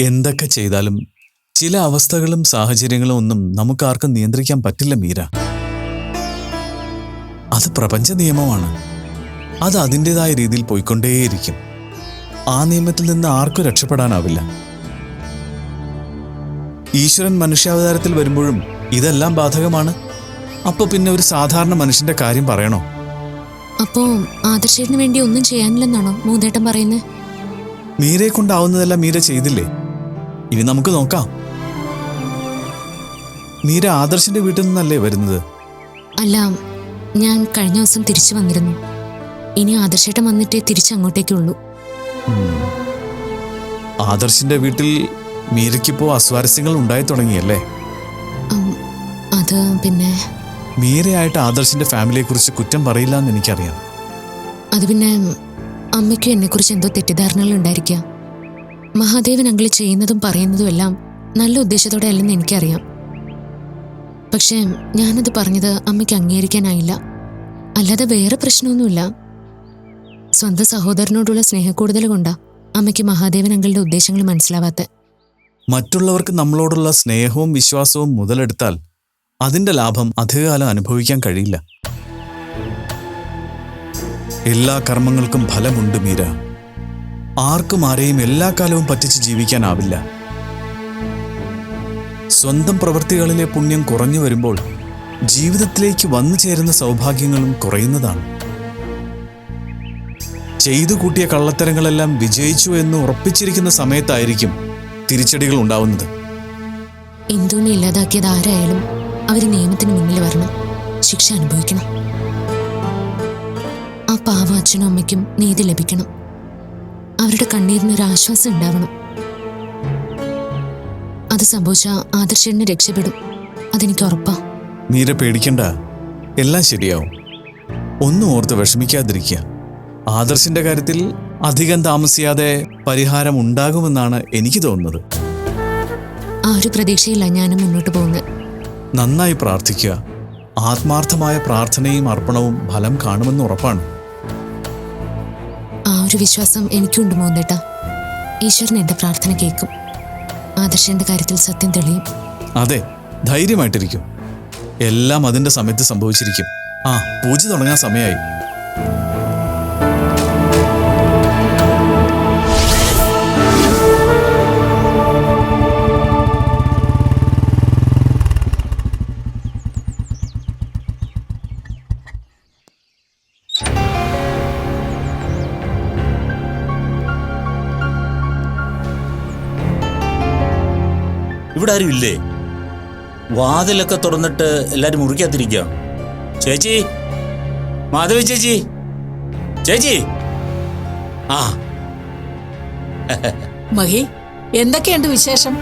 എന്തൊക്കെ ചെയ്താലും ചില അവസ്ഥകളും സാഹചര്യങ്ങളും ഒന്നും നമുക്കാർക്കും നിയന്ത്രിക്കാൻ പറ്റില്ല മീര. അത് പ്രപഞ്ച നിയമമാണ്. അത് അതിൻ്റെതായ രീതിയിൽ പോയിക്കൊണ്ടേയിരിക്കും. ആ നിയമത്തിൽ നിന്ന് ആർക്കും രക്ഷപ്പെടാനാവില്ല. ഈശ്വരൻ മനുഷ്യാവതാരത്തിൽ വരുമ്പോഴും ഇതെല്ലാം ബാധകമാണ്. അപ്പൊ പിന്നെ ഒരു സാധാരണ മനുഷ്യന്റെ കാര്യം പറയണോ? അപ്പോ ആദർശേട്ടന് വേണ്ടി ഒന്നും ചെയ്യാനില്ലെന്നാണോ മൂന്നേട്ടൻ പറയുന്നത്? മീരയെ കൊണ്ടാവുന്നതെല്ലാം മീര ചെയ്തില്ലേ? ഇനി നമുക്ക് നോക്കാം. മീര ആദർശിന്റെ വീട്ടിൽ നിന്നല്ലേ വരുന്നത്? അല്ല, ഞാൻ കഴിഞ്ഞ ദിവസം തിരിച്ചു വന്നിരുന്നു. ഇനി ആദർശേട്ടൻ വന്നിട്ടേ തിരിച്ചങ്ങോട്ടേക്കുള്ളൂ. ആദർശിന്റെ വീട്ടിൽ മീരയ്ക്കിപ്പോ അസ്വാരസ്യങ്ങൾ ഉണ്ടായി തുടങ്ങിയല്ലേ? അത് പിന്നെ മീരയായിട്ട് ആദർശിന്റെ ഫാമിലിയെ കുറിച്ച് കുറ്റം പറയില്ല എന്ന് എനിക്കറിയാം. അത് പിന്നെ അമ്മയ്ക്കും എന്നെക്കുറിച്ച് എന്തോ തെറ്റിദ്ധാരണകൾ ഉണ്ടായിരിക്കാം. മഹാദേവൻ അങ്കിൾ ചെയ്യുന്നതും പറയുന്നതും എല്ലാം നല്ല ഉദ്ദേശത്തോടെ അല്ലെന്ന് എനിക്കറിയാം. പക്ഷേ ഞാനത് പറഞ്ഞത് അമ്മയ്ക്ക് അംഗീകരിക്കാനായില്ല. അല്ലാതെ വേറെ പ്രശ്നമൊന്നുമില്ല. സ്വന്തം സഹോദരനോടുള്ള സ്നേഹക്കൂടുതൽ കൊണ്ടാ അമ്മയ്ക്ക് മഹാദേവൻ അങ്കിളുടെ ഉദ്ദേശങ്ങൾ മനസ്സിലാവാത്ത. മറ്റുള്ളവർക്ക് നമ്മളോടുള്ള സ്നേഹവും വിശ്വാസവും മുതലെടുത്താൽ അതിന്റെ ലാഭം അധികകാലം അനുഭവിക്കാൻ കഴിയില്ല. എല്ലാ കർമ്മങ്ങൾക്കും ഫലമുണ്ട് മീര. ആർക്കും ആരെയും എല്ലാ കാലവും പറ്റിച്ച് ജീവിക്കാനാവില്ല. സ്വന്തം പ്രവൃത്തികളിലെ പുണ്യം കുറഞ്ഞു വരുമ്പോൾ ജീവിതത്തിലേക്ക് വന്നു ചേരുന്ന സൗഭാഗ്യങ്ങളും കുറയുന്നതാണ്. ചെയ്തു കൂട്ടിയ കള്ളത്തരങ്ങളെല്ലാം വിജയിച്ചു എന്ന് ഉറപ്പിച്ചിരിക്കുന്ന സമയത്തായിരിക്കും തിരിച്ചടികൾ ഉണ്ടാവുന്നത്. ഇന്ദുവിനെ ഇല്ലാതാക്കിയത് ആരായാലും അവർ നിയമത്തിന് മുന്നിൽ വരണം, ശിക്ഷ അനുഭവിക്കണം. ആ പാവ അച്ഛനും അമ്മയ്ക്കും നീതി ലഭിക്കണം. അവരുടെ കണ്ണീരിനൊരു ആശ്വാസം ഉണ്ടാവണം. അത് സംഭവിച്ചാൽ ആദർശനെ രക്ഷപ്പെടും, അതെനിക്ക് ഉറപ്പാ. മീര പേടിക്കണ്ട, എല്ലാം ശരിയാവും. ഒന്നും ഓർത്ത് വിഷമിക്കാതിരിക്കുക. ആദർശിന്റെ കാര്യത്തിൽ അധികം താമസിയാതെ പരിഹാരം ഉണ്ടാകുമെന്നാണ് എനിക്ക് തോന്നുന്നത്. ആ ഒരു പ്രതീക്ഷയില്ല ഞാനും മുന്നോട്ട് പോകുന്നത്. നന്നായി പ്രാർത്ഥിക്കുക. ആത്മാർത്ഥമായ പ്രാർത്ഥനയും അർപ്പണവും ഫലം കാണുമെന്ന് ഉറപ്പാണ്. ആ ഒരു വിശ്വാസം എനിക്കുണ്ട് മോന്തേട്ടാ. ഈശ്വരൻ എന്റെ പ്രാർത്ഥന കേൾക്കും. ആദർശന്റെ കാര്യത്തിൽ സത്യം തെളിയും. അതെ, ധൈര്യമായിട്ടിരിക്കും. എല്ലാം അതിന്റെ സമയത്ത് സംഭവിച്ചിരിക്കും. പൂജ തുടങ്ങാൻ സമയമായി. ഇവിടെ ആരും ഇല്ലേ? വാതിലൊക്കെ തുറന്നിട്ട് എല്ലാരും മുറിക്കാത്തിരിക്കുക. ചേച്ചി, മാധവി ചേച്ചി, ചേച്ചി. മഹി, എന്തൊക്കെയുണ്ട് വിശേഷം?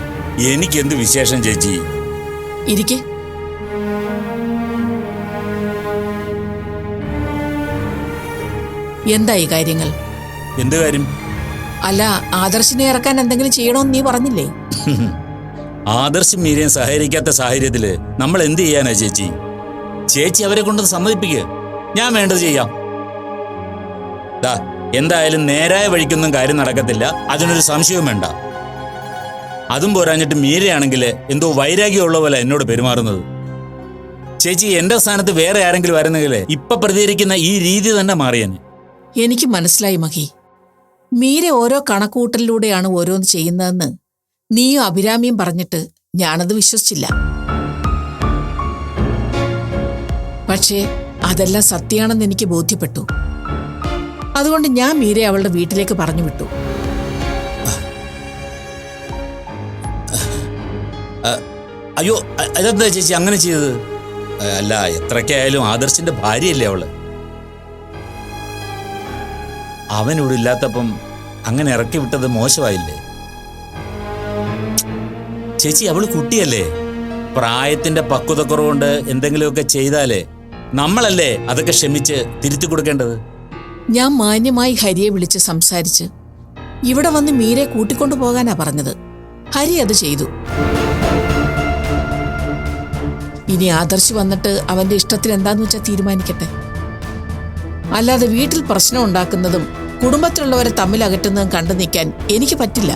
എനിക്കെന്ത് വിശേഷം ചേച്ചി? ഇരിക്കെ. എന്തായി കാര്യങ്ങൾ? എന്ത് കാര്യം? അല്ല, ആദർശിനെ ഇറക്കാൻ എന്തെങ്കിലും ചെയ്യണമെന്ന് നീ പറഞ്ഞില്ലേ? ആദർശം മീരയും സഹകരിക്കാത്ത സാഹചര്യത്തില് നമ്മൾ എന്ത് ചെയ്യാനാ ചേച്ചി? ചേച്ചി അവരെ കൊണ്ടത് സമ്മതിപ്പിക്കുക. ഞാൻ വേണ്ടത് ചെയ്യാം. എന്തായാലും നേരായ വഴിക്കൊന്നും കാര്യം നടക്കത്തില്ല, അതിനൊരു സംശയവും വേണ്ട. അതും പോരാഞ്ഞിട്ട് മീരയാണെങ്കിൽ എന്തോ വൈരാഗ്യമുള്ള പോലെ എന്നോട് പെരുമാറുന്നത്. ചേച്ചി, എന്റെ സ്ഥാനത്ത് വേറെ ആരെങ്കിലും വരുന്നെങ്കിൽ ഇപ്പൊ പ്രതികരിക്കുന്ന ഈ രീതി തന്നെ മാറിയേനെ. എനിക്ക് മനസ്സിലായി മഹി. മീര ഓരോ കണക്കൂട്ടലിലൂടെയാണ് ഓരോന്ന് ചെയ്യുന്നതെന്ന് നീയും അഭിരാമിയും പറഞ്ഞിട്ട് ഞാനത് വിശ്വസിച്ചില്ല. പക്ഷേ അതെല്ലാം സത്യമാണെന്ന് എനിക്ക് ബോധ്യപ്പെട്ടു. അതുകൊണ്ട് ഞാൻ മീരയെ അവളുടെ വീട്ടിലേക്ക് പറഞ്ഞു വിട്ടു. അയ്യോ, അതെന്താ ചേച്ചി അങ്ങനെ ചെയ്തത്? അല്ല, എത്രയ്ക്കായാലും ആദർശിന്റെ ഭാര്യയല്ലേ അവള്. അവനിവിടെ ഇല്ലാത്തപ്പം അങ്ങനെ ഇറക്കി വിട്ടത് മോശമായില്ലേ ചേച്ചി? അവള് കുട്ടിയല്ലേ. പ്രായത്തിന്റെ പക്വതക്കുറവുകൊണ്ട് എന്തെങ്കിലുമൊക്കെ ചെയ്താലേ നമ്മളല്ലേ അതൊക്കെ ക്ഷമിച്ച് തിരുത്തി കൊടുക്കേണ്ടത്. ഞാൻ മാന്യമായി ഹരിയെ വിളിച്ച് സംസാരിച്ച് ഇവിടെ വന്ന് മീരെ കൂട്ടിക്കൊണ്ടു പോകാനാ പറഞ്ഞത്. ഹരി അത് ചെയ്തു. ഇനി ആദർശ് വന്നിട്ട് അവന്റെ ഇഷ്ടത്തിൽ എന്താന്ന് വെച്ചാൽ തീരുമാനിക്കട്ടെ. അല്ലാതെ വീട്ടിൽ പ്രശ്നം ഉണ്ടാക്കുന്നതും കുടുംബത്തിലുള്ളവരെ തമ്മിൽ അകറ്റുന്നതും കണ്ടു നിൽക്കാൻ എനിക്ക് പറ്റില്ല.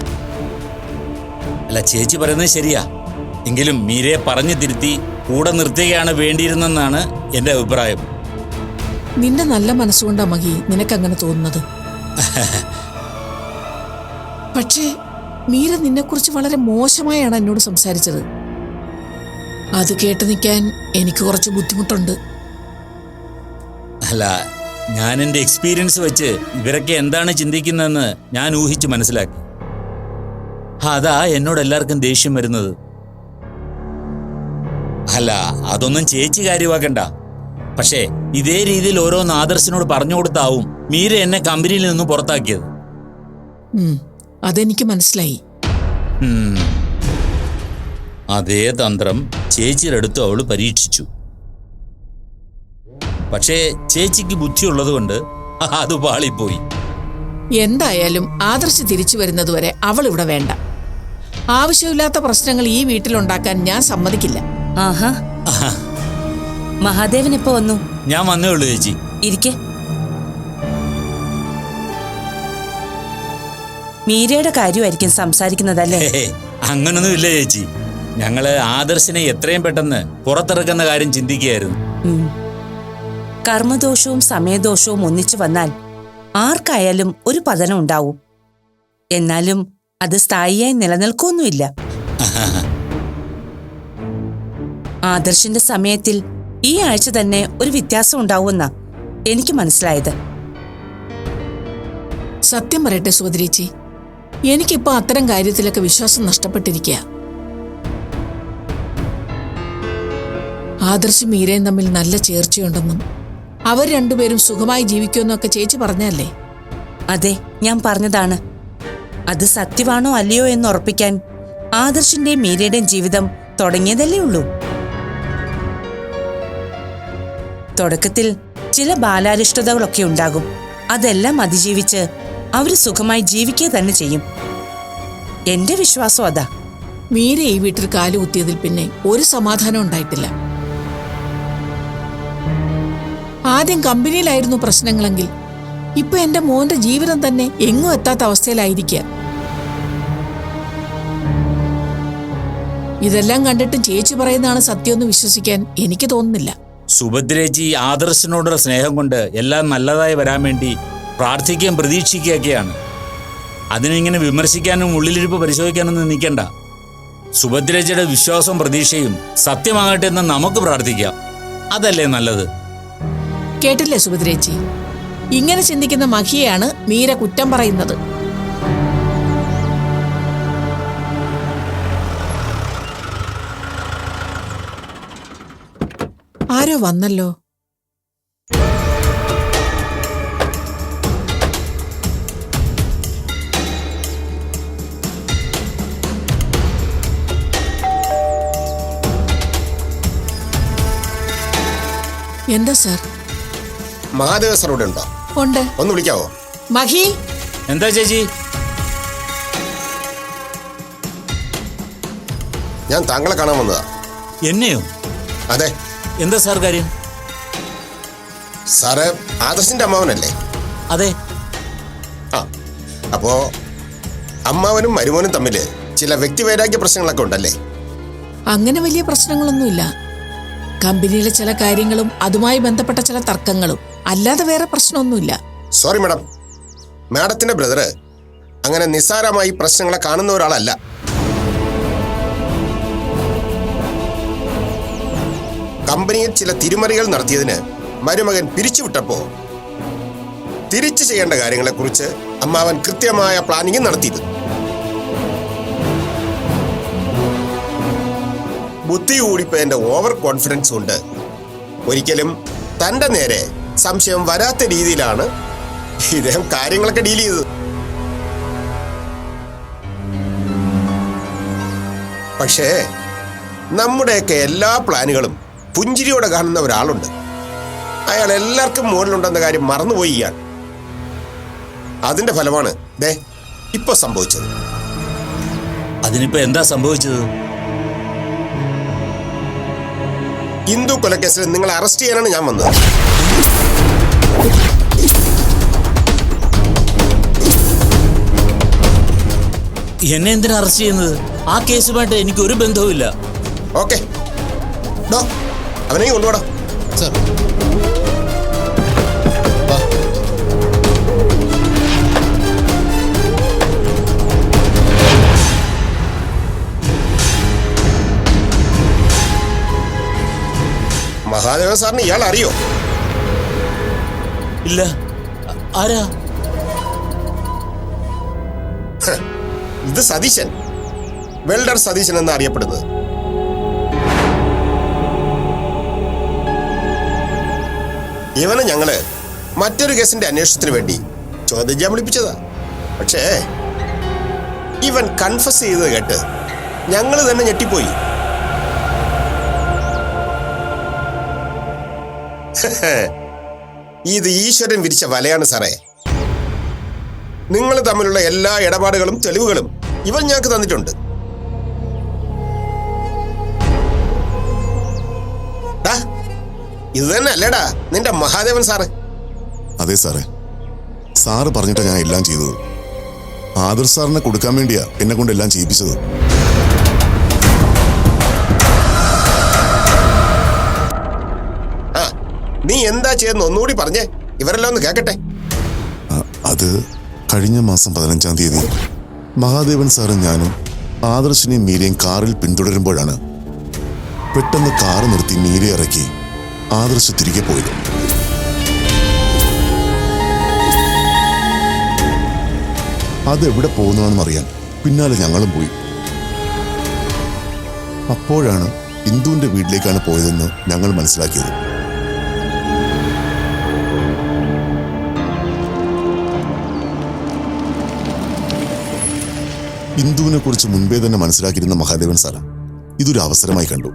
അല്ല, ചേച്ചി പറയുന്നത് ശരിയാ. എങ്കിലും മീരയെ പറഞ്ഞു തിരുത്തി കൂടെ നിർത്തുകയാണ് വേണ്ടിയിരുന്നെന്നാണ് എൻ്റെ അഭിപ്രായം. നിന്റെ നല്ല മനസ്സുകൊണ്ടാ മഹി നിനക്കങ്ങനെ തോന്നുന്നത്. പക്ഷേ മീര നിന്നെക്കുറിച്ച് വളരെ മോശമായാണ് എന്നോട് സംസാരിച്ചത്. അത് കേട്ട് നിൽക്കാൻ എനിക്ക് കുറച്ച് ബുദ്ധിമുട്ടുണ്ട്. അല്ല, ഞാൻ എൻ്റെ എക്സ്പീരിയൻസ് വെച്ച് ഇവരൊക്കെ എന്താണ് ചിന്തിക്കുന്നതെന്ന് ഞാൻ ഊഹിച്ച് മനസ്സിലാക്കി. അതാ എന്നോട് എല്ലാവർക്കും ദേഷ്യം വരുന്നത്. അല്ല, അതൊന്നും ചേച്ചി കാര്യമാക്കണ്ട. പക്ഷേ ഇതേ രീതിയിൽ ഓരോന്ന് ആദർശിനോട് പറഞ്ഞു കൊടുത്താവും മീര എന്നെ കമ്പനിയിൽ നിന്ന് പുറത്താക്കിയത്. അതെനിക്ക് മനസ്സിലായി. അതേ തന്ത്രം ചേച്ചിയുടെ അടുത്ത് അവള് പരീക്ഷിച്ചു. പക്ഷേ ചേച്ചിക്ക് ബുദ്ധിയുള്ളത് കൊണ്ട് അത് പാളിപ്പോയി. എന്തായാലും ആദർശ് തിരിച്ചു വരുന്നതുവരെ അവൾ ഇവിടെ വേണ്ട. ആവശ്യമില്ലാത്ത പ്രശ്നങ്ങൾ ഈ വീട്ടിലുണ്ടാക്കാൻ ഞാൻ സമ്മതിക്കില്ല. ആഹാ, മഹാദേവൻ എപ്പോ വന്നു? ഞാൻ വന്നേ ഉള്ളൂ ചേച്ചി. ഇരിക്കെ. മീരയുടെ കാര്യമായിരിക്കും സംസാരിക്കുന്നതല്ലേ? അങ്ങനൊന്നും ഇല്ല ചേച്ചി. ഞങ്ങള് ആദർശിനെ എത്രയും പെട്ടെന്ന് പുറത്തിറക്കുന്ന കാര്യം ചിന്തിക്കുകയായിരുന്നു. കർമ്മദോഷവും സമയദോഷവും ഒന്നിച്ചു വന്നാൽ ആർക്കായാലും ഒരു പതനം ഉണ്ടാവും. എന്നാലും അത് സ്ഥായിയായി നിലനിൽക്കൊന്നുമില്ല. ആദർശിന്റെ സമയത്തിൽ ഈ ആഴ്ച തന്നെ ഒരു വ്യത്യാസം ഉണ്ടാവുമെന്നാ എനിക്ക് മനസ്സിലായത്. സത്യം പറയട്ടെ സുഭദ്രേച്ചി, എനിക്കിപ്പോ അത്തരം കാര്യത്തിലൊക്കെ വിശ്വാസം നഷ്ടപ്പെട്ടിരിക്കുക. ആദർശ് മീരയും തമ്മിൽ നല്ല ചേർച്ചയുണ്ടെന്നും അവർ രണ്ടുപേരും സുഖമായി ജീവിക്കുമെന്നൊക്കെ ചേച്ചി പറഞ്ഞല്ലേ? അതെ, ഞാൻ പറഞ്ഞതാണ്. അത് സത്യമാണോ അല്ലയോ എന്ന് ഉറപ്പിക്കാൻ ആദർശിന്റെയും മീരയുടെയും ജീവിതം തുടങ്ങിയതല്ലേ ഉള്ളൂ. തുടക്കത്തിൽ ചില ബാലാരിഷ്ടതകളൊക്കെ ഉണ്ടാകും. അതെല്ലാം അതിജീവിച്ച് അവര് സുഖമായി ജീവിക്കുക തന്നെ ചെയ്യും. എന്റെ വിശ്വാസം അതാ. മീര ഈ വീട്ടിൽ കാലുകുത്തിയതിൽ പിന്നെ ഒരു സമാധാനം ഉണ്ടായിട്ടില്ല. ആദ്യം കമ്പനിയിലായിരുന്നു പ്രശ്നങ്ങളെങ്കിൽ ഇപ്പൊ എന്റെ മോന്റെ ജീവിതം തന്നെ എങ്ങും എത്താത്ത അവസ്ഥയിലായിരിക്കുക. ഇതെല്ലാം കണ്ടിട്ട് ചേച്ചി പറയുന്നതാണ് സത്യമെന്ന് വിശ്വസിക്കാൻ എനിക്ക് തോന്നുന്നില്ല. സുഭദ്രേച്ചി ആദർശിനോടുള്ള സ്നേഹം കൊണ്ട് എല്ലാം നല്ലതായി വരാൻ വേണ്ടി പ്രാർത്ഥിക്കുകയും പ്രതീക്ഷിക്കുകയൊക്കെയാണ്. അതിനിങ്ങനെ വിമർശിക്കാനും ഉള്ളിലിരിപ്പ് പരിശോധിക്കാനൊന്നും നിൽക്കണ്ട. സുഭദ്രേച്ചിയുടെ വിശ്വാസവും പ്രതീക്ഷയും സത്യമാകട്ടെ എന്ന് നമുക്ക് പ്രാർത്ഥിക്കാം. അതല്ലേ നല്ലത്? കേട്ടില്ലേ സുഭദ്രേച്ചി? ഇങ്ങനെ ചിന്തിക്കുന്ന മഹിയെയാണ് മീര കുറ്റം പറയുന്നത്. ആരോ വന്നല്ലോ. എന്താ സാർ? മഹാദേവ സാർ ഇവിടെ ഉണ്ടോ? ഉണ്ട്. ഒന്ന് വിളിക്കാവോ? മഹി. എന്താ ചേച്ചി? ഞാൻ താങ്കളെ കാണാൻ വന്നതാ. എന്നെയോ? അതെ. എന്താ സാർ കാര്യം? സാറ് ആദർശിന്റെ അമ്മാവനല്ലേ? അതെ. ആ, അപ്പോ അമ്മാവനും മരുമോനും തമ്മിൽ ചില വ്യക്തിവൈരാഗ്യ പ്രശ്നങ്ങളൊക്കെ ഉണ്ടല്ലേ? അങ്ങനെ വലിയ പ്രശ്നങ്ങളൊന്നുമില്ല. കമ്പനിയിലെ ചില കാര്യങ്ങളും അതുമായി ബന്ധപ്പെട്ട ചില തർക്കങ്ങളും, അല്ലാതെ വേറെ പ്രശ്നമൊന്നുമില്ല. സോറി മാഡം, മാഡത്തിന്റെ ബ്രദറ് അങ്ങനെ നിസ്സാരമായി പ്രശ്നങ്ങളെ കാണുന്ന ഒരാളല്ല. കമ്പനിയിൽ ചില തിരിമറികൾ നടത്തിയതിന് മരുമകൻ പിരിച്ചുവിട്ടപ്പോ തിരിച്ചു ചെയ്യേണ്ട കാര്യങ്ങളെക്കുറിച്ച് അമ്മാവൻ കൃത്യമായ പ്ലാനിങ് നടത്തിയിരുന്നു. ബുദ്ധി കൂടിപ്പോയതിന്റെ ഓവർ കോൺഫിഡൻസ് കൊണ്ട് ഒരിക്കലും തന്റെ നേരെ സംശയം വരാത്ത രീതിയിലാണ് ഇദ്ദേഹം കാര്യങ്ങളൊക്കെ ഡീൽ ചെയ്തത്. പക്ഷേ നമ്മുടെയൊക്കെ എല്ലാ പ്ലാനുകളും പുഞ്ചിരിയോടെ കാണുന്ന ഒരാളുണ്ട്. അയാൾ എല്ലാവർക്കും മുകളിലുണ്ടെന്ന കാര്യം മറന്നുപോയി ഇയാൾ. അതിന്റെ ഫലമാണ് ദേ ഇപ്പൊ സംഭവിച്ചത്. അതിനിപ്പോ എന്താ സംഭവിച്ചത്? ഹിന്ദു കൊലക്കേസിൽ നിങ്ങളെ അറസ്റ്റ് ചെയ്യാനാണ് ഞാൻ വന്നത്. എന്നെ എന്തിനാ അറസ്റ്റ് ചെയ്യുന്നത്? ആ കേസുമായിട്ട് എനിക്ക് ഒരു ബന്ധവുമില്ല. ഓക്കെ, അവനെ കൊണ്ടുപോടാ. സർ മഹാദേവൻ സാറിന് ഇയാൾ അറിയോ? ഇല്ല. ആരാ? ഇത് സതീശൻ, വെൽഡർ സതീശൻ എന്ന് അറിയപ്പെടുന്നത്. ഇവനെ ഞങ്ങള് മറ്റൊരു കേസിന്റെ അന്വേഷണത്തിന് വേണ്ടി ചോദ്യം ചെയ്യാൻ വിളിപ്പിച്ചതാ. പക്ഷേ ഇവൻ കൺഫസ് ചെയ്തത് കേട്ട് ഞങ്ങൾ തന്നെ ഞെട്ടിപ്പോയി. ഇത് ഈശ്വരൻ വിരിച്ച വലയാണ് സാറേ. നിങ്ങൾ തമ്മിലുള്ള എല്ലാ ഇടപാടുകളും തെളിവുകളും ഇവൻ ഞങ്ങൾക്ക് തന്നിട്ടുണ്ട്. ഇത് തന്നെ അല്ലേടാ നിന്റെ മഹാദേവൻ സാറ്? അതെ സാറേ, സാറ് പറഞ്ഞിട്ടാ ഞാൻ എല്ലാം ചെയ്തത്. ആദർശ് സാറിനെ കൊടുക്കാൻ വേണ്ടിയാ എന്നെ കൊണ്ട് എല്ലാം ചെയ്യിപ്പിച്ചത്. നീ എന്താ ചെയ്യുന്ന ഒന്നുകൂടി പറഞ്ഞേ, ഇവരെല്ലാം ഒന്ന് കേക്കട്ടെ. അത് കഴിഞ്ഞ മാസം 15-ാം തീയതി മഹാദേവൻ സാറും ഞാനും ആദർശിനെയും മീരയും കാറിൽ പിന്തുടരുമ്പോഴാണ് പെട്ടെന്ന് കാറ് നിർത്തി മീര ഇറക്കി ആദർശ് തിരികെ പോയത്. അതെവിടെ പോകുന്നതാണെന്നറിയാൻ പിന്നാലെ ഞങ്ങളും പോയി. അപ്പോഴാണ് ഇന്ദുവിന്റെ വീട്ടിലേക്കാണ് പോയതെന്ന് ഞങ്ങൾ മനസ്സിലാക്കിയത്. ഇന്ദുവിനെ കുറിച്ച് മുൻപേ തന്നെ മനസ്സിലാക്കിയിരുന്ന മഹാദേവൻ സാർ ഇതൊരു അവസരമായി കണ്ടു.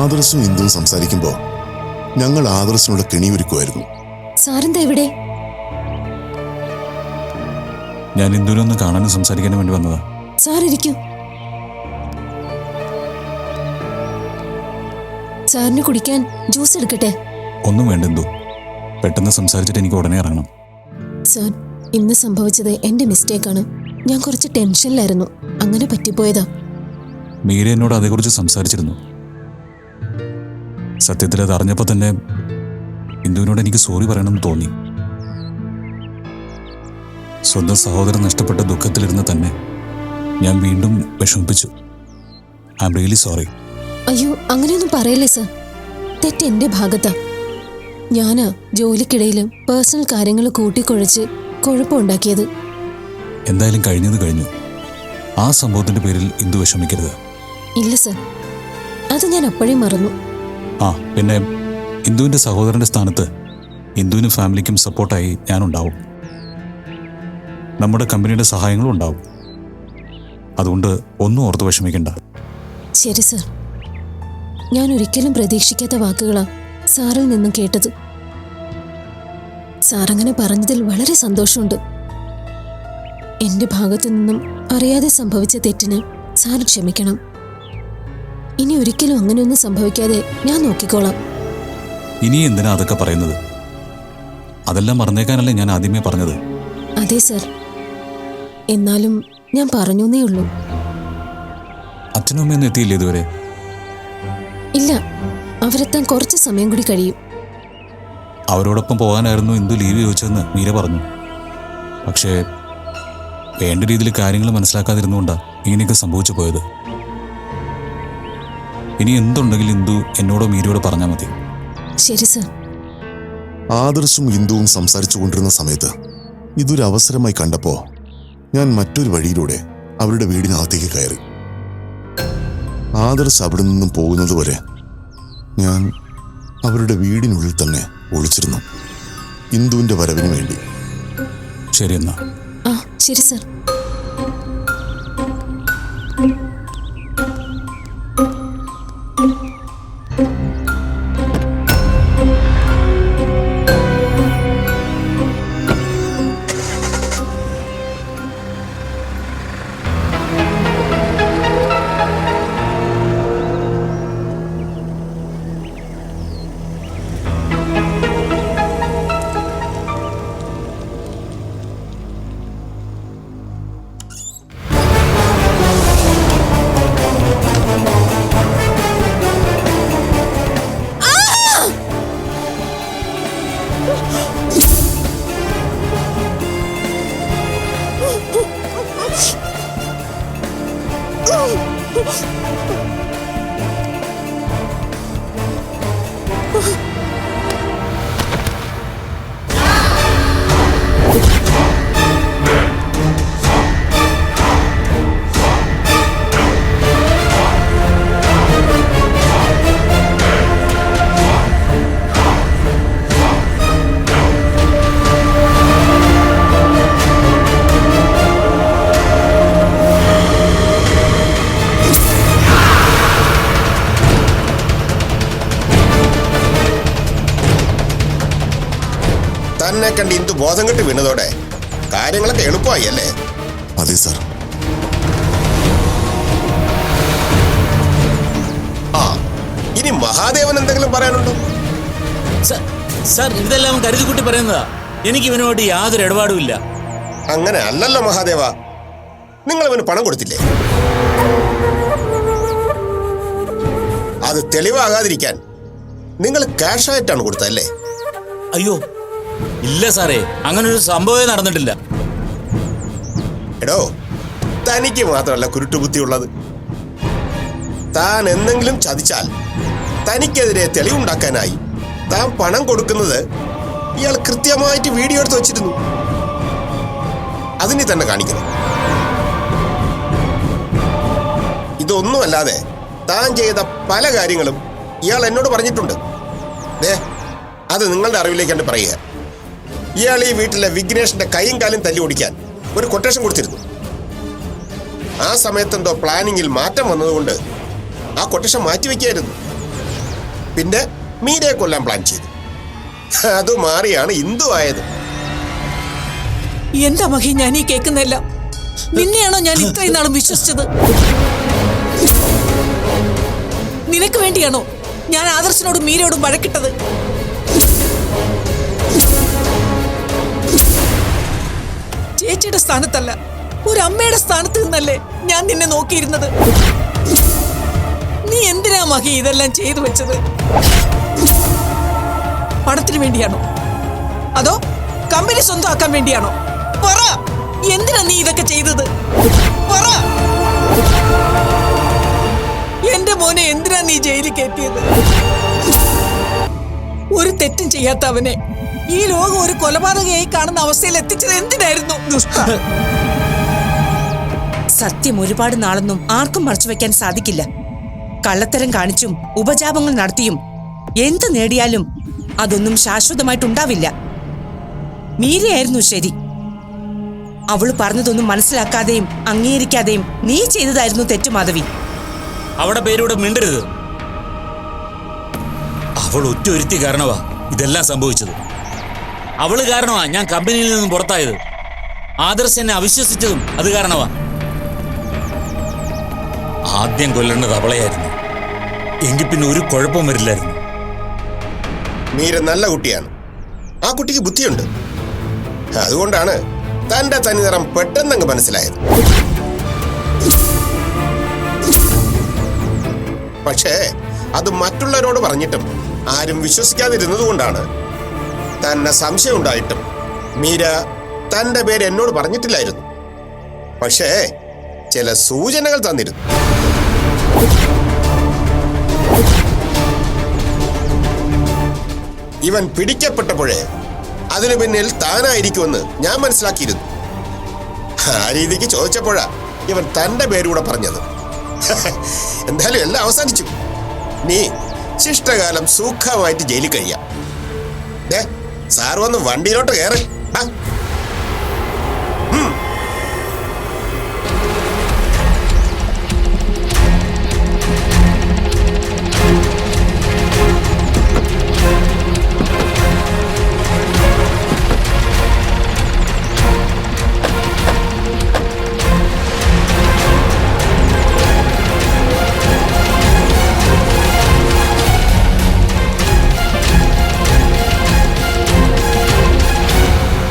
ആദർശും ഇന്ദുവും സംസാരിക്കുമ്പോ ഞങ്ങൾ ആദർശിനുള്ള കെണിയൊരുക്കുമായിരുന്നു. സാറെന്താ ഇവിടെ? ഞാൻ ഇന്ദുവിനൊന്ന് കാണാനും സംസാരിക്കാനും വേണ്ടി വന്നതാ. സാർ ഇരിക്കൂ. സാറിന് കുടിക്കാൻ ജ്യൂസ് എടുക്കട്ടെ? ഒന്നും വേണ്ട ഇന്ദു, പെട്ടെന്ന് സംസാരിച്ചിട്ട് എനിക്ക് ഉടനെ ഇറങ്ങണം. സാർ, ഇന്ന് സംഭവിച്ചത് എന്റെ മിസ്റ്റേക്കാണ്. ഞാൻ കുറച്ച് ടെൻഷനിലായിരുന്നു, അങ്ങനെ പറ്റിപ്പോയതാ. മീര എന്നോട് അതേക്കുറിച്ച് സംസാരിച്ചിരുന്നു. സത്യത്തിൽ അത് അറിഞ്ഞപ്പോൾ തന്നെ ഇന്ദുവിനോട് എനിക്ക് സോറി പറയണമെന്ന് തോന്നി. സ്വന്തം സഹോദരൻ നഷ്ടപ്പെട്ട ദുഃഖത്തിലിരുന്ന് തന്നെ ഞാൻ വീണ്ടും വിഷമിപ്പിച്ചു. I am really sorry. അയ്യോ, അങ്ങനെയൊന്നും പറയല്ലേ സർ. തെറ്റ് എന്റെ ഭാഗത്താ. ഞാനാ ജോലിക്കിടയിലും പേഴ്സണൽ കാര്യങ്ങൾ കൂട്ടിക്കുഴച്ച് കുഴപ്പമുണ്ടാക്കിയത്. എന്തായാലും കഴിഞ്ഞത് കഴിഞ്ഞു. ആ സംഭവത്തിന്റെ പേരിൽ ഇന്ദു വിഷമിക്കരുത്. ഇല്ല സർ, അത് ഞാൻ അപ്പോഴേ മറന്നു. ആ പിന്നെ ഇന്ദുവിന്റെ സഹോദരന്റെ സ്ഥാനത്ത് ഇന്ദുവിനും ഫാമിലിക്കും സപ്പോർട്ടായി ഞാനുണ്ടാവും. നമ്മുടെ കമ്പനിയുടെ സഹായങ്ങളും ഉണ്ടാവും. അതുകൊണ്ട് ഒന്നും ഓർത്ത് വിഷമിക്കണ്ട. ശരി സർ. ഞാൻ ഒരിക്കലും പ്രതീക്ഷിക്കാത്ത വാക്കുകളാ സാറിൽ നിന്നും കേട്ടത്. സാറങ്ങനെ പറഞ്ഞതിൽ വളരെ സന്തോഷമുണ്ട്. എന്റെ ഭാഗത്തു നിന്നും അറിയാതെ സംഭവിച്ച തെറ്റിന് സാർ ക്ഷമിക്കണം. ഇനി ഒരിക്കലും അങ്ങനെയൊന്നും സംഭവിക്കാതെ ഞാൻ നോക്കിക്കോളാം. ഇനി എന്തിനാ അതൊക്കെ പറയുന്നത്? അതെല്ലാം മറന്നേക്കാനല്ലേ ഞാൻ ആദ്യമേ പറഞ്ഞത്. അതെ സർ, എന്നാലും ഞാൻ പറഞ്ഞേ ഉള്ളൂ. അച്ഛനും അമ്മയൊന്നും എത്തിയില്ലേ ഇതുവരെ? ഇല്ല, അവരെത്താൻ കുറച്ച് സമയം കൂടി കഴിയും. അവരോടൊപ്പം പോകാനായിരുന്നു ഇന്ദു ലീവ് ചോദിച്ചതെന്ന് മീര പറഞ്ഞു. പക്ഷേ വേണ്ട രീതിയിൽ കാര്യങ്ങൾ മനസ്സിലാക്കാതിരുന്നുകൊണ്ടാണ് ഇങ്ങനെയൊക്കെ സംഭവിച്ചു പോയത്. ഇനി എന്തുണ്ടെങ്കിലും ഇന്ദു എന്നോടോ മീരയോടോ പറഞ്ഞാൽ മതി. ശരി സർ. ആദർശും ഇന്ദുവും സംസാരിച്ചു കൊണ്ടിരുന്ന സമയത്ത് ഇതൊരു അവസരമായി കണ്ടപ്പോ ഞാൻ മറ്റൊരു വഴിയിലൂടെ അവരുടെ വീടിനകത്തേക്ക് കയറി. ആദർശ് അവിടെ നിന്നും പോകുന്നത് വരെ ഞാൻ അവരുടെ വീടിനുള്ളിൽ തന്നെ ഒളിച്ചിരുന്നു, ഇന്ദുവിന്റെ വരവിന് വേണ്ടി. ശരി എന്നാ. ആ ശരി സർ. തന്നെ കണ്ട് ഇന്ദു ബോധം കെട്ട് വീണതോടെ കാര്യങ്ങളൊക്കെ എളുപ്പമായി അല്ലേ? അതെ സാർ. ആ, ഇനി മഹാദേവൻ എന്തെങ്കിലും പറയാനുണ്ടോ? സാർ ഇതെല്ലാം കരുതിക്കുട്ടി പറയുന്നതാ. എനിക്ക് ഇവനോട് യാതൊരു ഇടപാടുമില്ല. അങ്ങനെ അല്ലല്ലോ മഹാദേവ, നിങ്ങൾ ഇവന് പണം കൊടുത്തില്ലേ? അത് തെളിവാകാതിരിക്കാൻ നിങ്ങൾ ക്യാഷ് ആയിട്ടാണ് കൊടുത്തല്ലേ? അയ്യോ ഇല്ല സാറേ, അങ്ങനെ ഒരു സംഭവമേ നടന്നിട്ടില്ല. എടോ, തനിക്ക് മാത്രമല്ല കുരുട്ടുബുദ്ധിയുള്ളത്. താൻ എന്തെങ്കിലും ചതിച്ചാൽ തനിക്കെതിരെ തെളിവുണ്ടാക്കാനായി താൻ പണം കൊടുക്കുന്നത് ഇയാൾ കൃത്യമായിട്ട് വീഡിയോ എടുത്ത് വെച്ചിരുന്നു. അതിനെ തന്നെ കാണിക്കണം. ഇതൊന്നുമല്ലാതെ താൻ ചെയ്ത പല കാര്യങ്ങളും ഇയാൾ എന്നോട് പറഞ്ഞിട്ടുണ്ട്. അത് നിങ്ങളുടെ അറിവിലേക്കാണ് പറയുക. ഇയാൾ ഈ വീട്ടിലെ വിഘ്നേഷിന്റെ കൈയും കാലും തല്ലി ഓടിക്കാൻ ഒരു കൊട്ടേഷൻ കൊടുത്തിരുന്നു. ആ സമയത്തെന്തോ പ്ലാനിങ്ങിൽ മാറ്റം വന്നതുകൊണ്ട് ആ കൊട്ടേഷൻ മാറ്റിവെക്കായിരുന്നു. പിന്നെ മീരയെ കൊല്ലാൻ പ്ലാൻ ചെയ്തു. അത് മാറിയാണ് ഇന്ദു ആയത്. എന്താ മഹി ഞാൻ ഈ കേൾക്കുന്നില്ല? നിന്നെയാണോ ഞാൻ ഇത്രയും നാളും വിശ്വസിച്ചത്? നിനക്ക് വേണ്ടിയാണോ ഞാൻ ആദർശനോടും മീരയോടും വഴക്കിട്ടത്? ചേച്ചിയുടെ സ്ഥാനത്തല്ല, ഒരു അമ്മയുടെ സ്ഥാനത്ത് നിന്നല്ലേ ഞാൻ നിന്നെ നോക്കിയിരുന്നത്. നീ എന്തിനാ മഹി ഇതെല്ലാം ചെയ്തു വെച്ചത്? പണത്തിന് വേണ്ടിയാണോ അതോ കമ്പനി സ്വന്തമാക്കാൻ വേണ്ടിയാണോ? പറ, എന്തിനാ നീ ഇതൊക്കെ ചെയ്തത്? പറ. എന്റെ മോനെ എന്തിനാ നീ ജയിലിൽ കയറ്റിയത്? ഒരു തെറ്റും ചെയ്യാത്ത അവനെ ഈ ലോകം ഒരു കൊലപാതകയായി കാണുന്ന അവസ്ഥയിൽ എത്തിച്ചത് എന്തിനായിരുന്നു? സത്യം ഒരുപാട് നാളൊന്നും ആർക്കും മറച്ചുവെക്കാൻ സാധിക്കില്ല. കള്ളത്തരം കാണിച്ചും ഉപജാപങ്ങൾ നടത്തിയും എന്ത് നേടിയാലും അതൊന്നും ശാശ്വതമായിട്ടുണ്ടാവില്ല. മീരയായിരുന്നു ശരി. അവള് പറഞ്ഞതൊന്നും മനസ്സിലാക്കാതെയും അംഗീകരിക്കാതെയും നീ ചെയ്തതായിരുന്നു തെറ്റു മാധവി. അവിടെ പേരൂടെ മിണ്ടരുത്. അവൾ ഒറ്റ ഒരുത്തി കാരണമാ ഇതെല്ലാം സംഭവിച്ചത്. അവള് കാരണമാ ഞാൻ കമ്പനിയിൽ നിന്നും പുറത്തായത്. ആദർശ് എന്നെ അവിശ്വസിച്ചതും അത് കാരണമാ. ആദ്യം കൊല്ലേണ്ടത് അവളെയായിരുന്നു. എങ്കിൽ പിന്നെ ഒരു കുഴപ്പം വരില്ലായിരുന്നു. മീര നല്ല കുട്ടിയാണ്. ആ കുട്ടിക്ക് ബുദ്ധിയുണ്ട്. അതുകൊണ്ടാണ് തന്റെ തനിനിറം പെട്ടെന്നങ്ങ് മനസ്സിലായത്. പക്ഷേ അത് മറ്റുള്ളവരോട് പറഞ്ഞിട്ടും ആരും വിശ്വസിക്കാതിരുന്നത് കൊണ്ടാണ് തന്നെ സംശയം ഉണ്ടായിട്ടും മീര തന്റെ പേര് എന്നോട് പറഞ്ഞിട്ടില്ലായിരുന്നു. പക്ഷേ ചില സൂചനകൾ തന്നിരുന്നു. ഇവൻ പിടിക്കപ്പെട്ടപ്പോഴേ അതിനു പിന്നിൽ താനായിരിക്കുമെന്ന് ഞാൻ മനസ്സിലാക്കിയിരുന്നു. ആ രീതിക്ക് ചോദിച്ചപ്പോഴാ ഇവൻ തന്റെ പേരൂടെ പറഞ്ഞത്. എന്തായാലും എല്ലാം അവസാനിച്ചു. നീ ശിഷ്ടകാലം സുഖമായിട്ട് ജയിലിൽ കഴിയാം. സാർ വന്ന് വണ്ടിയിലോട്ട് കയറി.